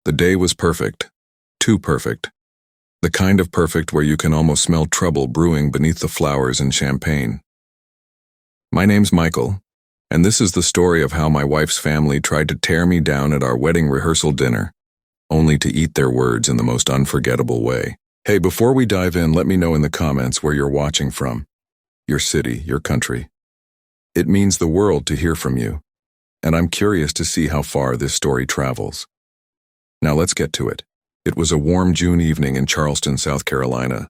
The day was perfect. Too perfect. The kind of perfect where you can almost smell trouble brewing beneath the flowers and champagne. My name's Michael, and this is the story of how my wife's family tried to tear me down at our wedding rehearsal dinner, only to eat their words in the most unforgettable way. Hey, before we dive in, let me know in the comments where you're watching from. Your city, your country. It means the world to hear from you, and I'm curious to see how far this story travels. Now let's get to it. It was a warm June evening in Charleston, South Carolina.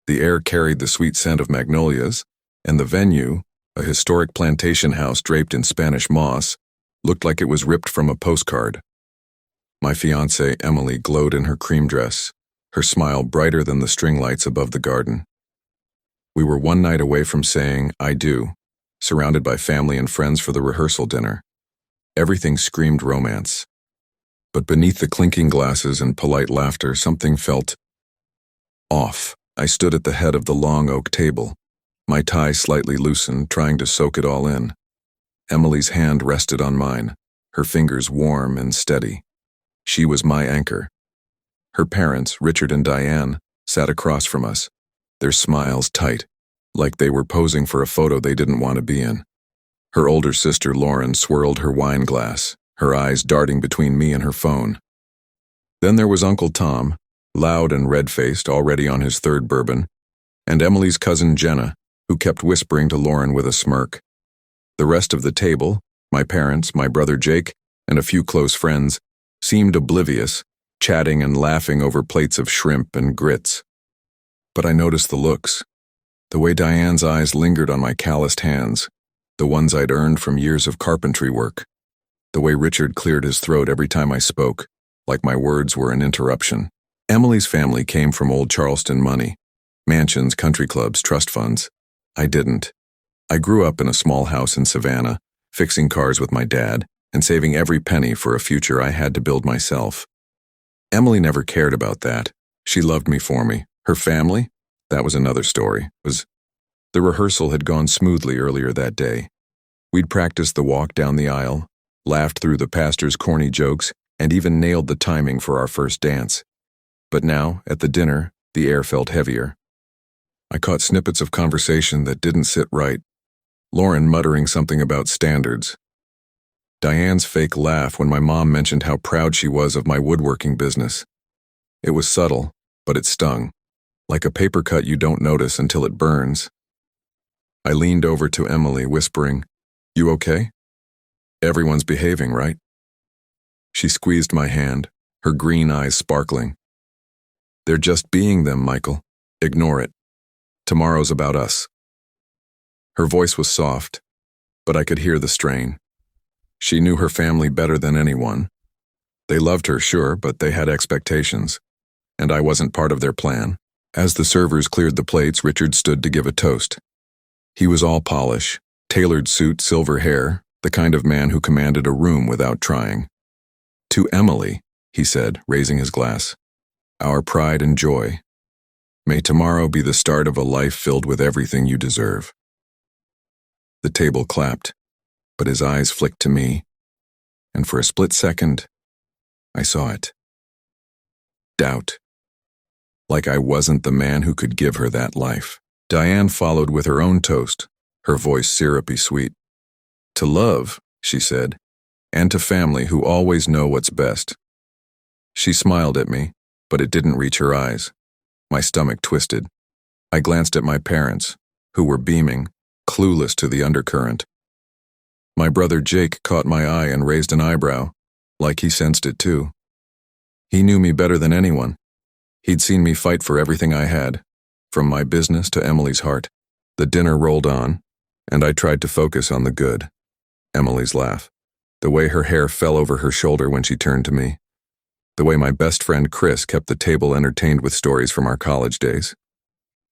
The air carried the sweet scent of magnolias, and the venue, a historic plantation house draped in Spanish moss, looked like it was ripped from a postcard. My fiancée, Emily, glowed in her cream dress, her smile brighter than the string lights above the garden. We were one night away from saying, "I do," surrounded by family and friends for the rehearsal dinner. Everything screamed romance. But beneath the clinking glasses and polite laughter, something felt off. I stood at the head of the long oak table, my tie slightly loosened, trying to soak it all in. Emily's hand rested on mine, her fingers warm and steady. She was my anchor. Her parents, Richard and Diane, sat across from us, their smiles tight, like they were posing for a photo they didn't want to be in. Her older sister, Lauren, swirled her wine glass, her eyes darting between me and her phone. Then there was Uncle Tom, loud and red-faced, already on his third bourbon, and Emily's cousin Jenna, who kept whispering to Lauren with a smirk. The rest of the table, my parents, my brother Jake, and a few close friends, seemed oblivious, chatting and laughing over plates of shrimp and grits. But I noticed the looks, the way Diane's eyes lingered on my calloused hands, the ones I'd earned from years of carpentry work. The way Richard cleared his throat every time I spoke, like my words were an interruption. Emily's family came from old Charleston money, mansions, country clubs, trust funds. I didn't. I grew up in a small house in Savannah, fixing cars with my dad, and saving every penny for a future I had to build myself. Emily never cared about that. She loved me for me. Her family? That was another story. The rehearsal had gone smoothly earlier that day. We'd practiced the walk down the aisle, laughed through the pastor's corny jokes, and even nailed the timing for our first dance. But now, at the dinner, the air felt heavier. I caught snippets of conversation that didn't sit right. Lauren muttering something about standards. Diane's fake laugh when my mom mentioned how proud she was of my woodworking business. It was subtle, but it stung, like a paper cut you don't notice until it burns. I leaned over to Emily, whispering, "You okay? Everyone's behaving, right?" She squeezed my hand, her green eyes sparkling. "They're just being them, Michael. Ignore it. Tomorrow's about us." Her voice was soft, but I could hear the strain. She knew her family better than anyone. They loved her, sure, but they had expectations, and I wasn't part of their plan. As the servers cleared the plates, Richard stood to give a toast. He was all polish, tailored suit, silver hair, the kind of man who commanded a room without trying. "To Emily," he said, raising his glass, "our pride and joy. May tomorrow be the start of a life filled with everything you deserve." The table clapped, but his eyes flicked to me, and for a split second, I saw it. Doubt. Like I wasn't the man who could give her that life. Diane followed with her own toast, her voice syrupy sweet. "To love," she said, "and to family who always know what's best." She smiled at me, but it didn't reach her eyes. My stomach twisted. I glanced at my parents, who were beaming, clueless to the undercurrent. My brother Jake caught my eye and raised an eyebrow, like he sensed it too. He knew me better than anyone. He'd seen me fight for everything I had, from my business to Emily's heart. The dinner rolled on, and I tried to focus on the good. Emily's laugh, the way her hair fell over her shoulder when she turned to me, the way my best friend Chris kept the table entertained with stories from our college days.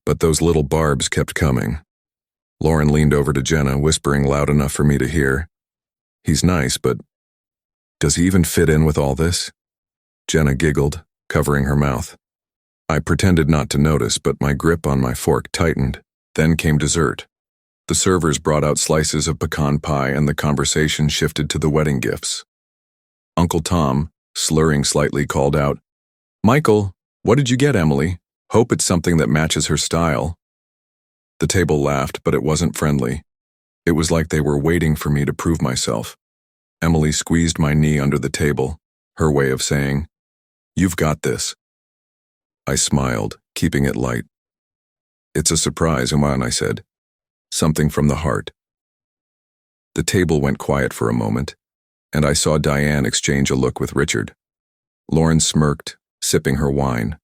But those little barbs kept coming. Lauren leaned over to Jenna, whispering loud enough for me to hear, "He's nice, but does he even fit in with all this?" Jenna giggled, covering her mouth. I pretended not to notice, but my grip on my fork tightened. Then came dessert. The servers brought out slices of pecan pie, and the conversation shifted to the wedding gifts. Uncle Tom, slurring slightly, called out, "Michael, what did you get, Emily? Hope it's something that matches her style." The table laughed, but it wasn't friendly. It was like they were waiting for me to prove myself. Emily squeezed my knee under the table, her way of saying, "You've got this." I smiled, keeping it light. "It's a surprise, Uman," I said. "Something from the heart." The table went quiet for a moment, and I saw Diane exchange a look with Richard. Lauren smirked, sipping her wine.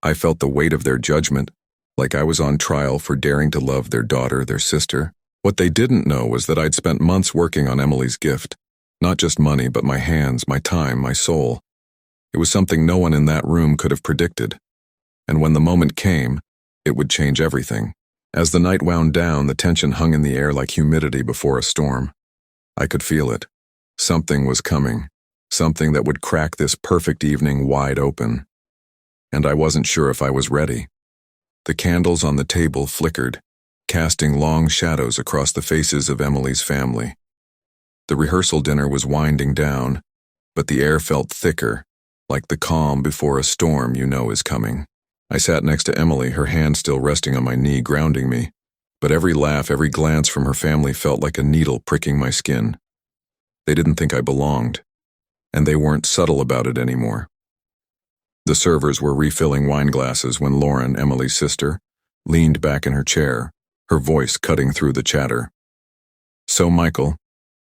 I felt the weight of their judgment, like I was on trial for daring to love their daughter, their sister. What they didn't know was that I'd spent months working on Emily's gift. Not just money, but my hands, my time, my soul. It was something no one in that room could have predicted. And when the moment came, it would change everything. As the night wound down, the tension hung in the air like humidity before a storm. I could feel it. Something was coming. Something that would crack this perfect evening wide open. And I wasn't sure if I was ready. The candles on the table flickered, casting long shadows across the faces of Emily's family. The rehearsal dinner was winding down, but the air felt thicker, like the calm before a storm you know is coming. I sat next to Emily, her hand still resting on my knee, grounding me, but every laugh, every glance from her family felt like a needle pricking my skin. They didn't think I belonged, and they weren't subtle about it anymore. The servers were refilling wine glasses when Lauren, Emily's sister, leaned back in her chair, her voice cutting through the chatter. "So, Michael,"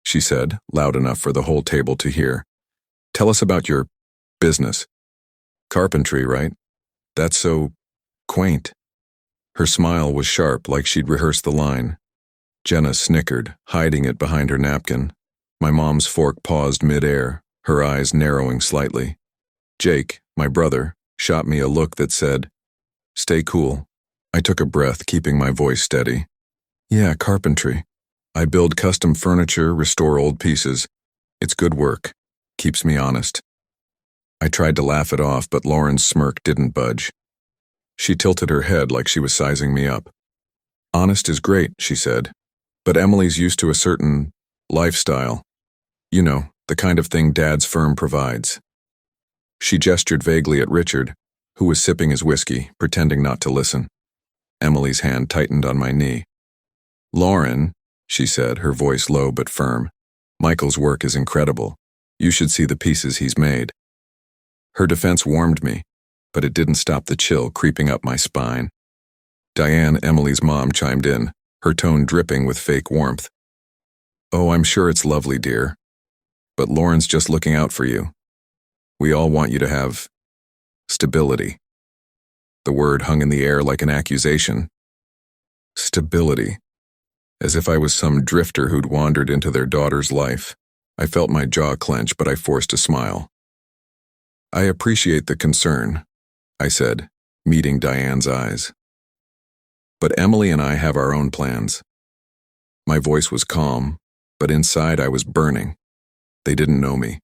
she said, loud enough for the whole table to hear, "tell us about your business. Carpentry, right? That's so quaint." Her smile was sharp, like she'd rehearsed the line. Jenna snickered, hiding it behind her napkin. My mom's fork paused mid-air, her eyes narrowing slightly. Jake, my brother, shot me a look that said, "Stay cool." I took a breath, keeping my voice steady. "Yeah, carpentry. I build custom furniture, restore old pieces. It's good work. Keeps me honest." I tried to laugh it off, but Lauren's smirk didn't budge. She tilted her head like she was sizing me up. "Honest is great," she said, "but Emily's used to a certain lifestyle. You know, the kind of thing Dad's firm provides." She gestured vaguely at Richard, who was sipping his whiskey, pretending not to listen. Emily's hand tightened on my knee. "Lauren," she said, her voice low but firm, "Michael's work is incredible. You should see the pieces he's made." Her defense warmed me, but it didn't stop the chill creeping up my spine. Diane, Emily's mom, chimed in, her tone dripping with fake warmth. "Oh, I'm sure it's lovely, dear. But Lauren's just looking out for you. We all want you to have stability." The word hung in the air like an accusation. Stability. As if I was some drifter who'd wandered into their daughter's life. I felt my jaw clench, but I forced a smile. "I appreciate the concern," I said, meeting Diane's eyes. "But Emily and I have our own plans." My voice was calm, but inside I was burning. They didn't know me.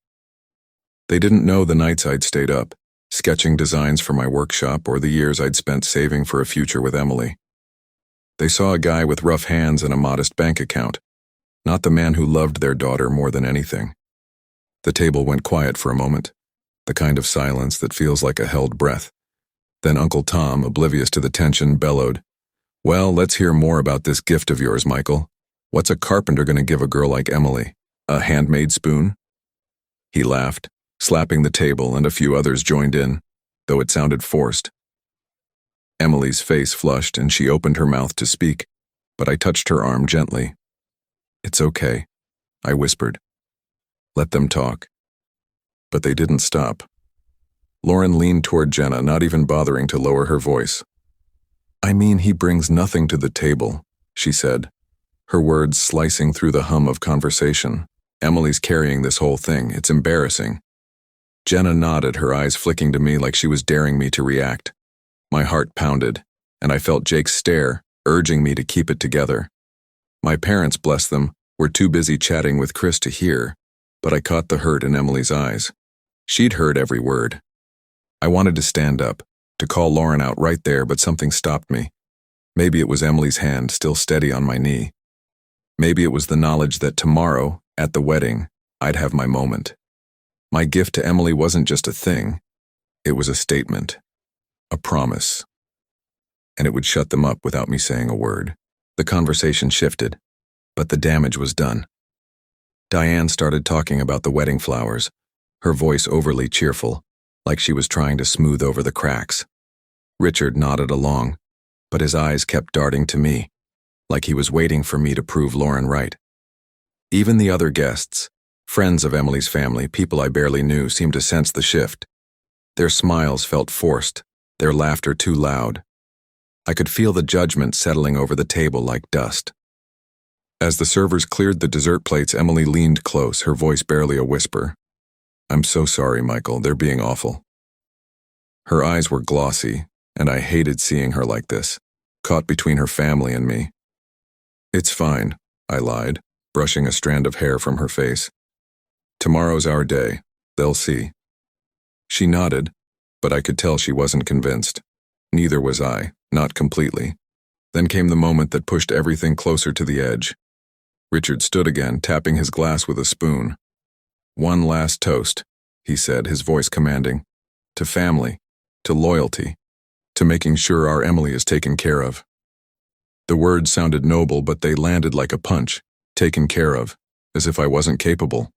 They didn't know the nights I'd stayed up, sketching designs for my workshop, or the years I'd spent saving for a future with Emily. They saw a guy with rough hands and a modest bank account, not the man who loved their daughter more than anything. The table went quiet for a moment, the kind of silence that feels like a held breath. Then Uncle Tom, oblivious to the tension, bellowed, "Well, let's hear more about this gift of yours, Michael. What's a carpenter going to give a girl like Emily? A handmade spoon?" He laughed, slapping the table, and a few others joined in, though it sounded forced. Emily's face flushed and she opened her mouth to speak, but I touched her arm gently. "It's okay," I whispered. "Let them talk." But they didn't stop. Lauren leaned toward Jenna, not even bothering to lower her voice. "I mean, he brings nothing to the table," she said, her words slicing through the hum of conversation. "Emily's carrying this whole thing. It's embarrassing." Jenna nodded, her eyes flicking to me like she was daring me to react. My heart pounded, and I felt Jake's stare, urging me to keep it together. My parents, bless them, were too busy chatting with Chris to hear, but I caught the hurt in Emily's eyes. She'd heard every word. I wanted to stand up, to call Lauren out right there, but something stopped me. Maybe it was Emily's hand still steady on my knee. Maybe it was the knowledge that tomorrow, at the wedding, I'd have my moment. My gift to Emily wasn't just a thing. It was a statement, a promise. And it would shut them up without me saying a word. The conversation shifted, but the damage was done. Diane started talking about the wedding flowers, her voice overly cheerful, like she was trying to smooth over the cracks. Richard nodded along, but his eyes kept darting to me, like he was waiting for me to prove Lauren right. Even the other guests, friends of Emily's family, people I barely knew, seemed to sense the shift. Their smiles felt forced, their laughter too loud. I could feel the judgment settling over the table like dust. As the servers cleared the dessert plates, Emily leaned close, her voice barely a whisper. "I'm so sorry, Michael, they're being awful." Her eyes were glossy, and I hated seeing her like this, caught between her family and me. "It's fine," I lied, brushing a strand of hair from her face. "Tomorrow's our day. They'll see." She nodded, but I could tell she wasn't convinced. Neither was I, not completely. Then came the moment that pushed everything closer to the edge. Richard stood again, tapping his glass with a spoon. "One last toast," he said, his voice commanding. "To family, to loyalty, to making sure our Emily is taken care of." The words sounded noble, but they landed like a punch. Taken care of, as if I wasn't capable.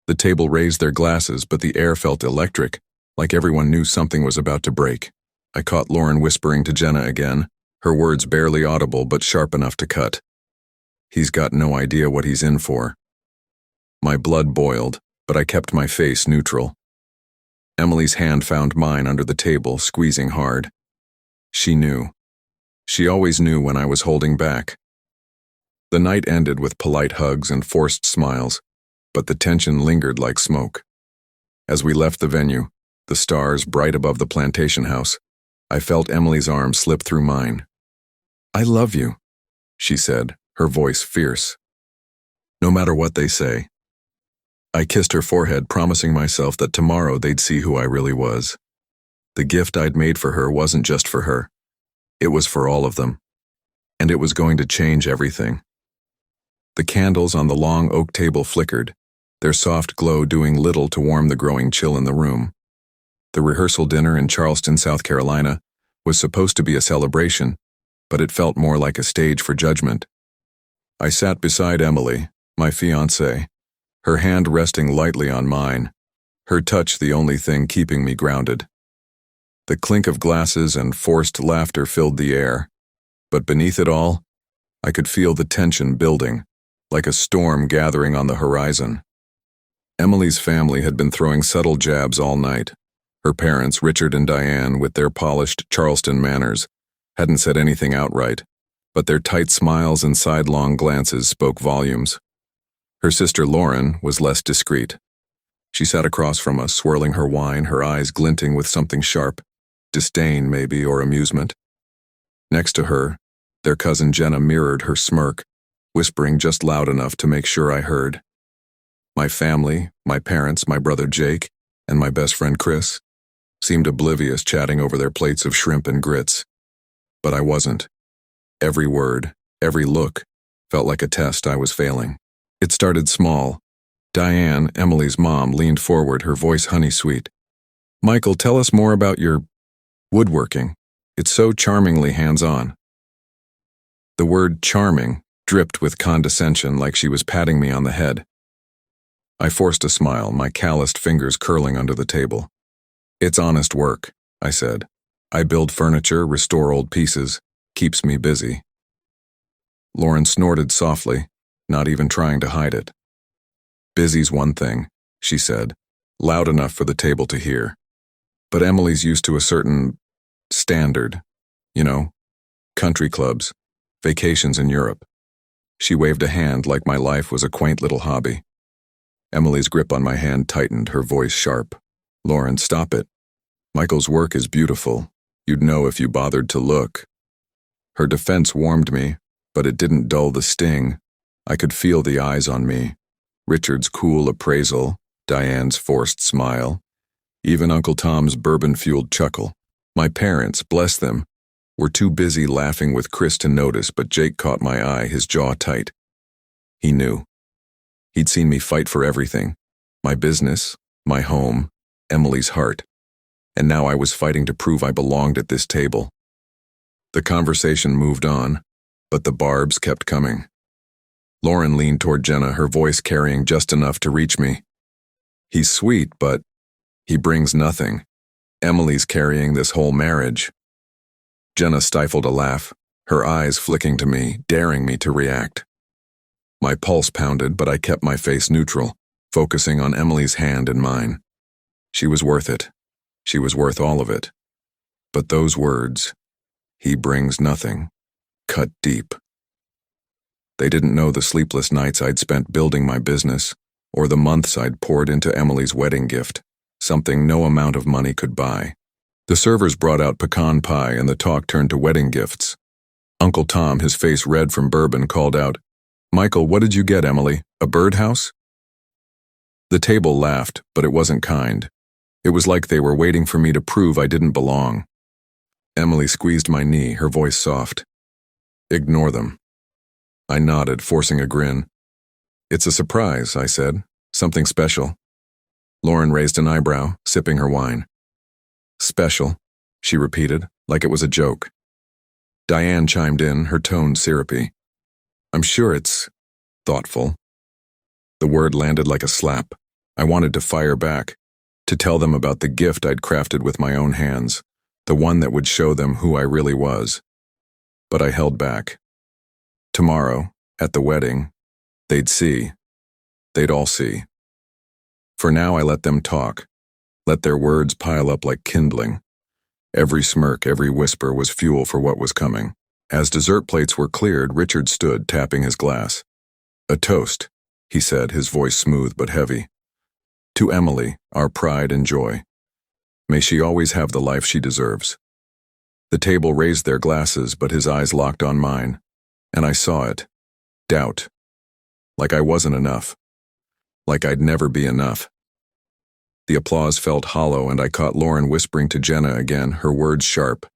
The table raised their glasses, but the air felt electric, like everyone knew something was about to break. I caught Lauren whispering to Jenna again, her words barely audible but sharp enough to cut. "He's got no idea what he's in for." My blood boiled, but I kept my face neutral. Emily's hand found mine under the table, squeezing hard. She knew. She always knew when I was holding back. The night ended with polite hugs and forced smiles, but the tension lingered like smoke. As we left the venue, the stars bright above the plantation house, I felt Emily's arm slip through mine. "I love you," she said, her voice fierce. "No matter what they say." I kissed her forehead, promising myself that tomorrow they'd see who I really was. The gift I'd made for her wasn't just for her. It was for all of them. And it was going to change everything. The candles on the long oak table flickered, their soft glow doing little to warm the growing chill in the room. The rehearsal dinner in Charleston, South Carolina, was supposed to be a celebration, but it felt more like a stage for judgment. I sat beside Emily, my fiancée, her hand resting lightly on mine, her touch the only thing keeping me grounded. The clink of glasses and forced laughter filled the air, but beneath it all, I could feel the tension building, like a storm gathering on the horizon. Emily's family had been throwing subtle jabs all night. Her parents, Richard and Diane, with their polished Charleston manners, hadn't said anything outright, but their tight smiles and sidelong glances spoke volumes. Her sister Lauren was less discreet. She sat across from us, swirling her wine, her eyes glinting with something sharp, disdain maybe, or amusement. Next to her, their cousin Jenna mirrored her smirk, whispering just loud enough to make sure I heard. My family, my parents, my brother Jake, and my best friend Chris seemed oblivious, chatting over their plates of shrimp and grits. But I wasn't. Every word, every look, felt like a test I was failing. It started small. Diane, Emily's mom, leaned forward, her voice honey-sweet. "Michael, tell us more about your woodworking. It's so charmingly hands-on." The word charming dripped with condescension, like she was patting me on the head. I forced a smile, my calloused fingers curling under the table. "It's honest work," I said. "I build furniture, restore old pieces, keeps me busy." Lauren snorted softly, not even trying to hide it. "Busy's one thing," she said, loud enough for the table to hear. "But Emily's used to a certain standard, you know, country clubs, vacations in Europe." She waved a hand like my life was a quaint little hobby. Emily's grip on my hand tightened, her voice sharp. "Lauren, stop it. Michael's work is beautiful. You'd know if you bothered to look." Her defense warmed me, but it didn't dull the sting. I could feel the eyes on me. Richard's cool appraisal, Diane's forced smile, even Uncle Tom's bourbon-fueled chuckle. My parents, bless them, were too busy laughing with Chris to notice, but Jake caught my eye, his jaw tight. He knew. He'd seen me fight for everything. My business, my home, Emily's heart. And now I was fighting to prove I belonged at this table. The conversation moved on, but the barbs kept coming. Lauren leaned toward Jenna, her voice carrying just enough to reach me. He's sweet, but he brings nothing. Emily's carrying this whole marriage. Jenna stifled a laugh, her eyes flicking to me, daring me to react. My pulse pounded, but I kept my face neutral, focusing on Emily's hand in mine. She was worth it. She was worth all of it. But those words, he brings nothing, cut deep. They didn't know the sleepless nights I'd spent building my business, or the months I'd poured into Emily's wedding gift, something no amount of money could buy. The servers brought out pecan pie and the talk turned to wedding gifts. Uncle Tom, his face red from bourbon, called out, "Michael, what did you get, Emily? A birdhouse?" The table laughed, but it wasn't kind. It was like they were waiting for me to prove I didn't belong. Emily squeezed my knee, her voice soft. "Ignore them." I nodded, forcing a grin. "It's a surprise," I said. "Something special." Lauren raised an eyebrow, sipping her wine. "Special," she repeated, like it was a joke. Diane chimed in, her tone syrupy. "I'm sure it's thoughtful." The word landed like a slap. I wanted to fire back, to tell them about the gift I'd crafted with my own hands, the one that would show them who I really was. But I held back. Tomorrow, at the wedding, they'd see. They'd all see. For now, I let them talk, let their words pile up like kindling. Every smirk, every whisper was fuel for what was coming. As dessert plates were cleared, Richard stood, tapping his glass. "A toast," he said, his voice smooth but heavy. "To Emily, our pride and joy. May she always have the life she deserves." The table raised their glasses, but his eyes locked on mine, and I saw it. Doubt. Like I wasn't enough. Like I'd never be enough. The applause felt hollow, and I caught Lauren whispering to Jenna again, her words sharp.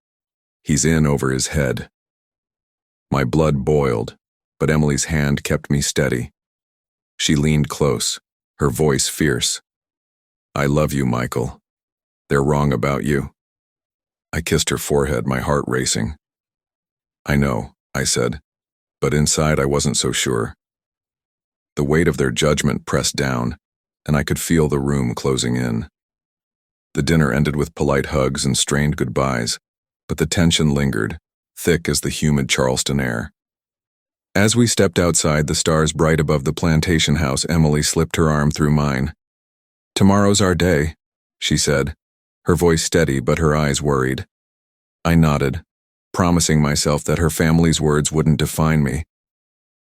"He's in over his head." My blood boiled, but Emily's hand kept me steady. She leaned close, her voice fierce. "I love you, Michael. They're wrong about you." I kissed her forehead, my heart racing. "I know," I said, but inside I wasn't so sure. The weight of their judgment pressed down, and I could feel the room closing in. The dinner ended with polite hugs and strained goodbyes, but the tension lingered, thick as the humid Charleston air. As we stepped outside, the stars bright above the plantation house, Emily slipped her arm through mine. "Tomorrow's our day," she said, her voice steady but her eyes worried. I nodded, promising myself that her family's words wouldn't define me.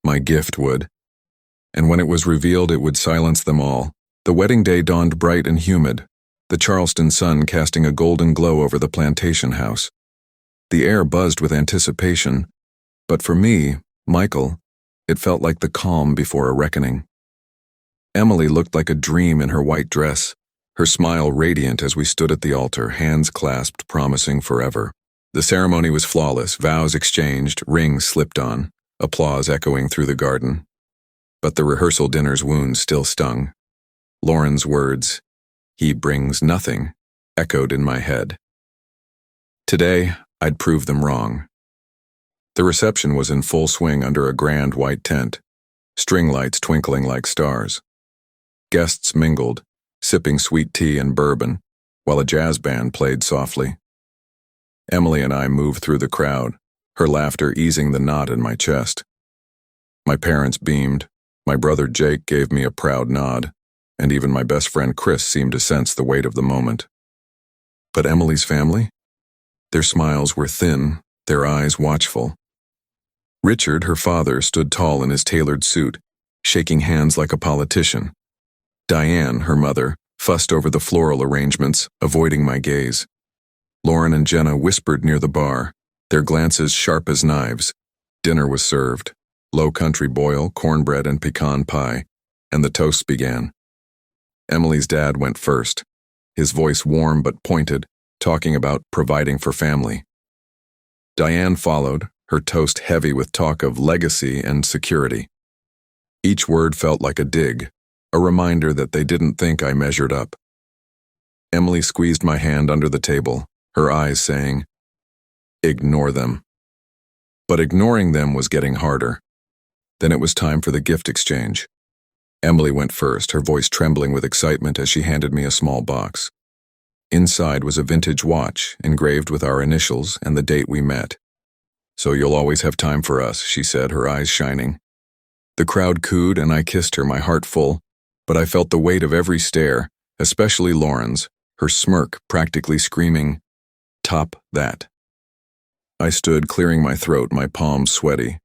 My gift would. And when it was revealed, it would silence them all. The wedding day dawned bright and humid, the Charleston sun casting a golden glow over the plantation house. The air buzzed with anticipation, but for me, Michael, it felt like the calm before a reckoning. Emily looked like a dream in her white dress, her smile radiant as we stood at the altar, hands clasped, promising forever. The ceremony was flawless, vows exchanged, rings slipped on, applause echoing through the garden. But the rehearsal dinner's wounds still stung. Lauren's words, "He brings nothing," echoed in my head. Today, I'd prove them wrong. The reception was in full swing under a grand white tent, string lights twinkling like stars. Guests mingled, sipping sweet tea and bourbon, while a jazz band played softly. Emily and I moved through the crowd, her laughter easing the knot in my chest. My parents beamed, my brother Jake gave me a proud nod, and even my best friend Chris seemed to sense the weight of the moment. But Emily's family? Their smiles were thin, their eyes watchful. Richard, her father, stood tall in his tailored suit, shaking hands like a politician. Diane, her mother, fussed over the floral arrangements, avoiding my gaze. Lauren and Jenna whispered near the bar, their glances sharp as knives. Dinner was served, low country boil, cornbread, and pecan pie, and the toasts began. Emily's dad went first, his voice warm but pointed, talking about providing for family. Diane followed, her toast heavy with talk of legacy and security. Each word felt like a dig, a reminder that they didn't think I measured up. Emily squeezed my hand under the table, her eyes saying, "Ignore them." But ignoring them was getting harder. Then it was time for the gift exchange. Emily went first, her voice trembling with excitement as she handed me a small box. Inside was a vintage watch, engraved with our initials and the date we met. "So you'll always have time for us," she said, her eyes shining. The crowd cooed and I kissed her, my heart full, but I felt the weight of every stare, especially Lauren's, her smirk practically screaming, "Top that." I stood, clearing my throat, my palms sweaty.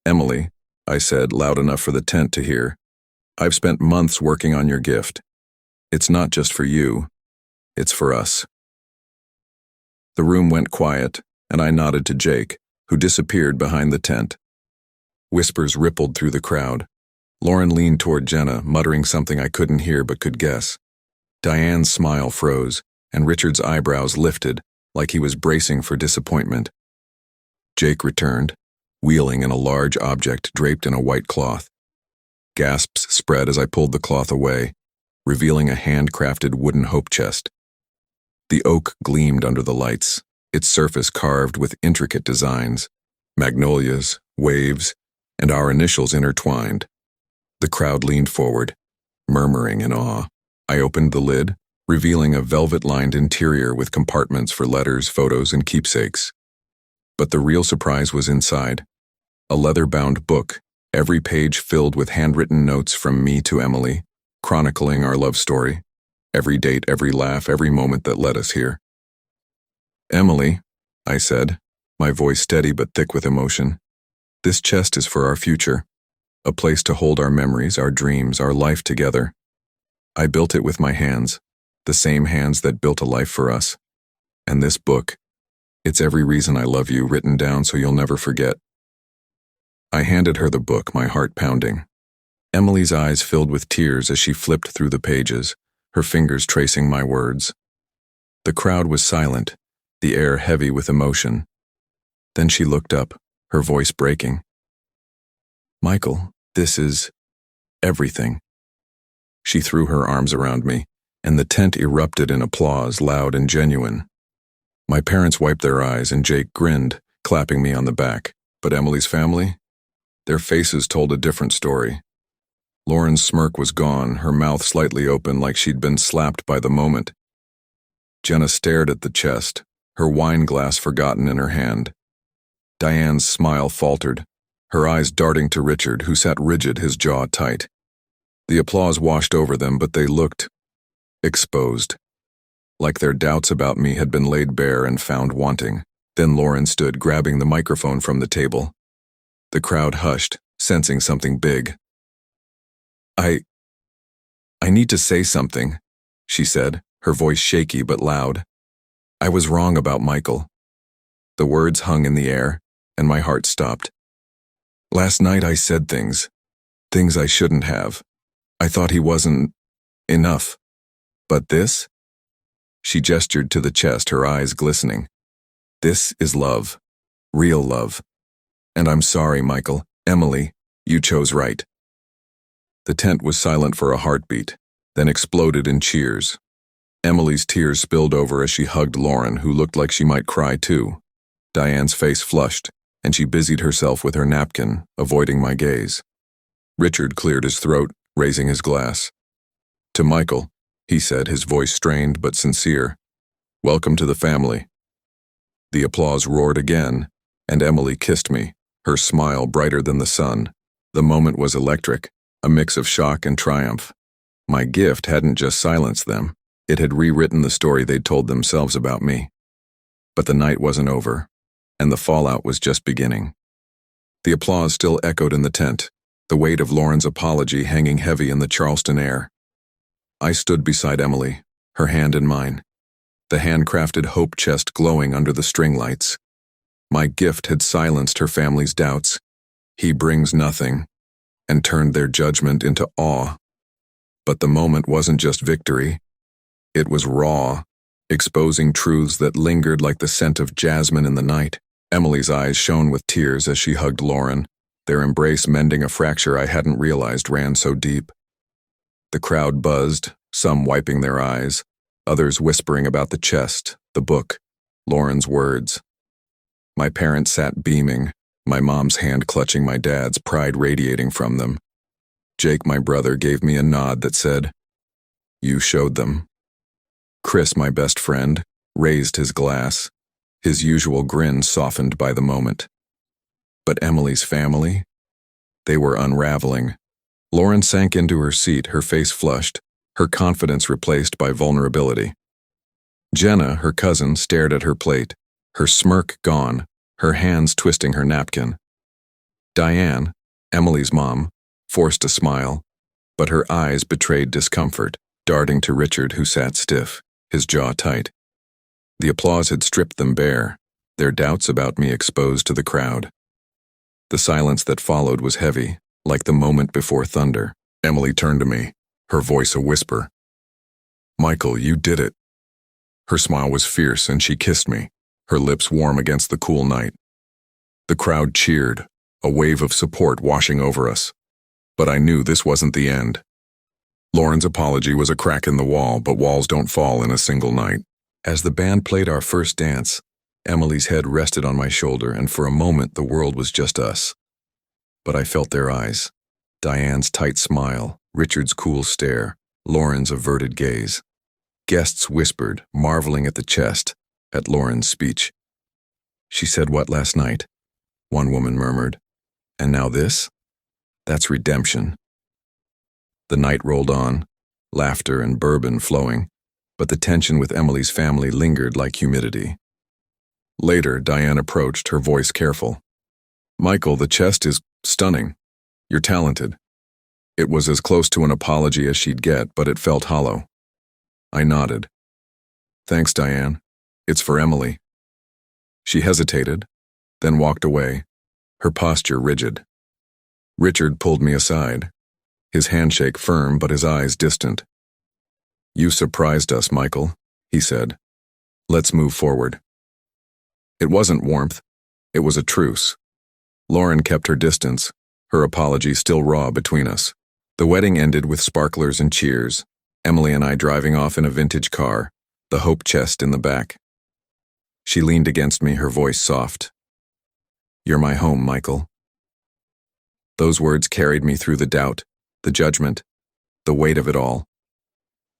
"Emily," I said, loud enough for the tent to hear, "I've spent months working on your gift. It's not just for you, it's for us." The room went quiet, and I nodded to Jake, who disappeared behind the tent. Whispers rippled through the crowd. Lauren leaned toward Jenna, muttering something I couldn't hear but could guess. Diane's smile froze, and Richard's eyebrows lifted, like he was bracing for disappointment. Jake returned, wheeling in a large object draped in a white cloth. Gasps spread as I pulled the cloth away, revealing a handcrafted wooden hope chest. The oak gleamed under the lights, its surface carved with intricate designs, magnolias, waves, and our initials intertwined. The crowd leaned forward, murmuring in awe. I opened the lid, revealing a velvet-lined interior with compartments for letters, photos, and keepsakes. But the real surprise was inside. A leather-bound book, every page filled with handwritten notes from me to Emily, chronicling our love story, every date, every laugh, every moment that led us here. "Emily," I said, my voice steady but thick with emotion, "this chest is for our future, a place to hold our memories, our dreams, our life together. I built it with my hands, the same hands that built a life for us. And this book, it's every reason I love you written down so you'll never forget." I handed her the book, my heart pounding. Emily's eyes filled with tears as she flipped through the pages, her fingers tracing my words. The crowd was silent, the air heavy with emotion. Then she looked up, her voice breaking. "Michael, this is everything." She threw her arms around me, and the tent erupted in applause, loud and genuine. My parents wiped their eyes and Jake grinned, clapping me on the back. But Emily's family? Their faces told a different story. Lauren's smirk was gone, her mouth slightly open like she'd been slapped by the moment. Jenna stared at the chest, her wine glass forgotten in her hand. Diane's smile faltered, her eyes darting to Richard, who sat rigid, his jaw tight. The applause washed over them, but they looked exposed, like their doubts about me had been laid bare and found wanting. Then Lauren stood, grabbing the microphone from the table. The crowd hushed, sensing something big. I need to say something," she said, her voice shaky but loud. "I was wrong about Michael." The words hung in the air, and my heart stopped. "Last night I said things I shouldn't have. I thought he wasn't enough. But this?" She gestured to the chest, her eyes glistening. "This is love. Real love. And I'm sorry, Michael. Emily, you chose right." The tent was silent for a heartbeat, then exploded in cheers. Emily's tears spilled over as she hugged Lauren, who looked like she might cry too. Diane's face flushed, and she busied herself with her napkin, avoiding my gaze. Richard cleared his throat, raising his glass. "To Michael," he said, his voice strained but sincere. "Welcome to the family." The applause roared again, and Emily kissed me, her smile brighter than the sun. The moment was electric, a mix of shock and triumph. My gift hadn't just silenced them, it had rewritten the story they'd told themselves about me. But the night wasn't over, and the fallout was just beginning. The applause still echoed in the tent, the weight of Lauren's apology hanging heavy in the Charleston air. I stood beside Emily, her hand in mine, the handcrafted hope chest glowing under the string lights. My gift had silenced her family's doubts. He brings nothing, and turned their judgment into awe. But the moment wasn't just victory. It was raw, exposing truths that lingered like the scent of jasmine in the night. Emily's eyes shone with tears as she hugged Lauren, their embrace mending a fracture I hadn't realized ran so deep. The crowd buzzed, some wiping their eyes, others whispering about the chest, the book, Lauren's words. My parents sat beaming, my mom's hand clutching my dad's, pride radiating from them. Jake, my brother, gave me a nod that said, "You showed them." Chris, my best friend, raised his glass, his usual grin softened by the moment. But Emily's family? They were unraveling. Lauren sank into her seat, her face flushed, her confidence replaced by vulnerability. Jenna, her cousin, stared at her plate, her smirk gone, her hands twisting her napkin. Diane, Emily's mom, forced a smile, but her eyes betrayed discomfort, darting to Richard, who sat stiff, his jaw tight. The applause had stripped them bare, their doubts about me exposed to the crowd. The silence that followed was heavy, like the moment before thunder. Emily turned to me, her voice a whisper. "Michael, you did it." Her smile was fierce and she kissed me, her lips warm against the cool night. The crowd cheered, a wave of support washing over us. But I knew this wasn't the end. Lauren's apology was a crack in the wall, but walls don't fall in a single night. As the band played our first dance, Emily's head rested on my shoulder, and for a moment the world was just us. But I felt their eyes, Diane's tight smile, Richard's cool stare, Lauren's averted gaze. Guests whispered, marveling at the chest, at Lauren's speech. "She said what last night?" one woman murmured. "And now this? That's redemption." The night rolled on, laughter and bourbon flowing, but the tension with Emily's family lingered like humidity. Later, Diane approached, her voice careful. "Michael, the chest is stunning. You're talented." It was as close to an apology as she'd get, but it felt hollow. I nodded. "Thanks, Diane. It's for Emily." She hesitated, then walked away, her posture rigid. Richard pulled me aside, his handshake firm but his eyes distant. "You surprised us, Michael," he said. "Let's move forward." It wasn't warmth, it was a truce. Lauren kept her distance, her apology still raw between us. The wedding ended with sparklers and cheers, Emily and I driving off in a vintage car, the hope chest in the back. She leaned against me, her voice soft. "You're my home, Michael." Those words carried me through the doubt, the judgment, the weight of it all.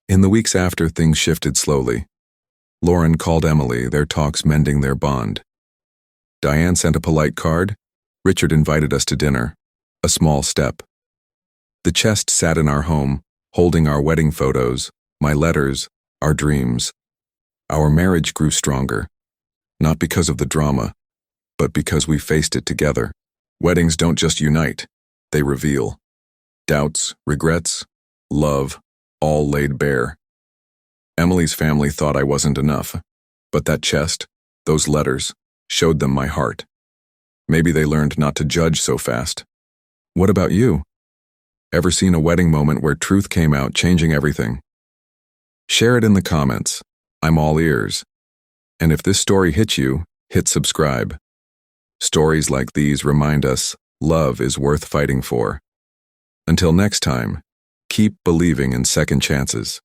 In the weeks after, things shifted slowly. Lauren called Emily, their talks mending their bond. Diane sent a polite card. Richard invited us to dinner, a small step. The chest sat in our home, holding our wedding photos, my letters, our dreams. Our marriage grew stronger, not because of the drama, but because we faced it together. Weddings don't just unite, they reveal. Doubts, regrets, love, all laid bare. Emily's family thought I wasn't enough, but that chest, those letters, showed them my heart. Maybe they learned not to judge so fast. What about you? Ever seen a wedding moment where truth came out, changing everything? Share it in the comments. I'm all ears. And if this story hit you, hit subscribe. Stories like these remind us love is worth fighting for. Until next time, keep believing in second chances.